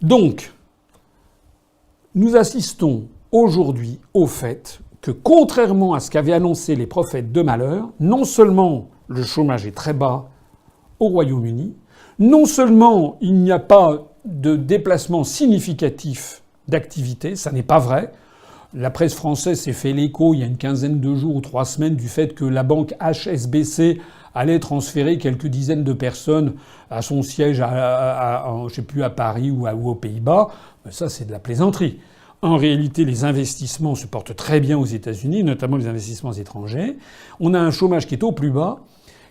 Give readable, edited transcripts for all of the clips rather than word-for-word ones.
Donc, nous assistons aujourd'hui au fait que, contrairement à ce qu'avaient annoncé les prophètes de malheur, non seulement le chômage est très bas au Royaume-Uni, non seulement il n'y a pas de déplacement significatif d'activité, ça n'est pas vrai. La presse française s'est fait l'écho il y a une quinzaine de jours ou 3 semaines du fait que la banque HSBC allait transférer quelques dizaines de personnes à son siège je sais plus, à Paris ou aux Pays-Bas. Mais ça, c'est de la plaisanterie. En réalité, les investissements se portent très bien aux États-Unis, notamment les investissements étrangers. On a un chômage qui est au plus bas.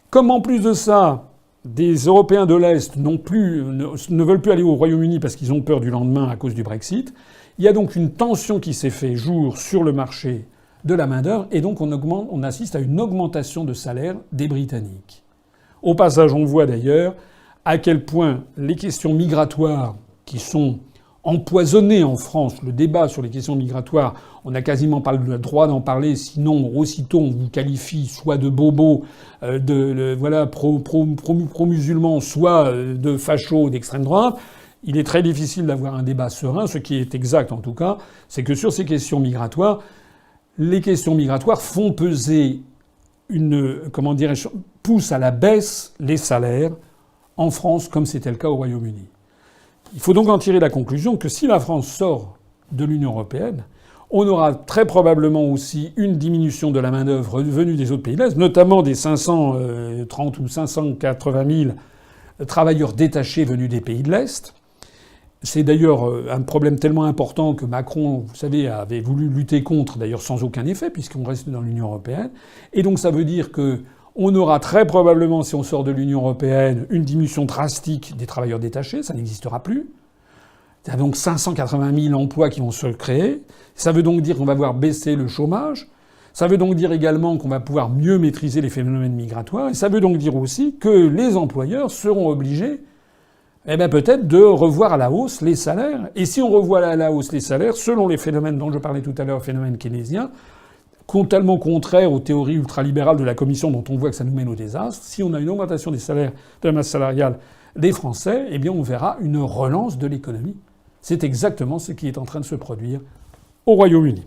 Comme en plus de ça, des Européens de l'Est ne veulent plus aller au Royaume-Uni parce qu'ils ont peur du lendemain à cause du Brexit, il y a donc une tension qui s'est fait jour sur le marché de la main-d'œuvre et donc on assiste à une augmentation de salaire des Britanniques. Au passage, on voit d'ailleurs à quel point les questions migratoires qui sont empoisonnées en France, le débat sur les questions migratoires, on n'a quasiment pas le droit d'en parler, sinon aussitôt on vous qualifie soit de bobo, pro-musulman, soit de facho d'extrême droite. Il est très difficile d'avoir un débat serein. Ce qui est exact, en tout cas, c'est que sur ces questions migratoires, les questions migratoires font peser poussent à la baisse les salaires en France, comme c'était le cas au Royaume-Uni. Il faut donc en tirer la conclusion que si la France sort de l'Union européenne, on aura très probablement aussi une diminution de la main-d'œuvre venue des autres pays de l'Est, notamment des 530 ou 580 000 travailleurs détachés venus des pays de l'Est. C'est d'ailleurs un problème tellement important que Macron, vous savez, avait voulu lutter contre, d'ailleurs sans aucun effet, puisqu'on reste dans l'Union européenne. Et donc ça veut dire qu'on aura très probablement, si on sort de l'Union européenne, une diminution drastique des travailleurs détachés. Ça n'existera plus. Il y a donc 580 000 emplois qui vont se créer. Ça veut donc dire qu'on va voir baisser le chômage. Ça veut donc dire également qu'on va pouvoir mieux maîtriser les phénomènes migratoires. Et ça veut donc dire aussi que les employeurs seront obligés peut-être de revoir à la hausse les salaires. Et si on revoit à la hausse les salaires, selon les phénomènes dont je parlais tout à l'heure, phénomènes keynésiens, totalement contraires aux théories ultralibérales de la Commission dont on voit que ça nous mène au désastre, si on a une augmentation des salaires, de la masse salariale des Français, on verra une relance de l'économie. C'est exactement ce qui est en train de se produire au Royaume-Uni.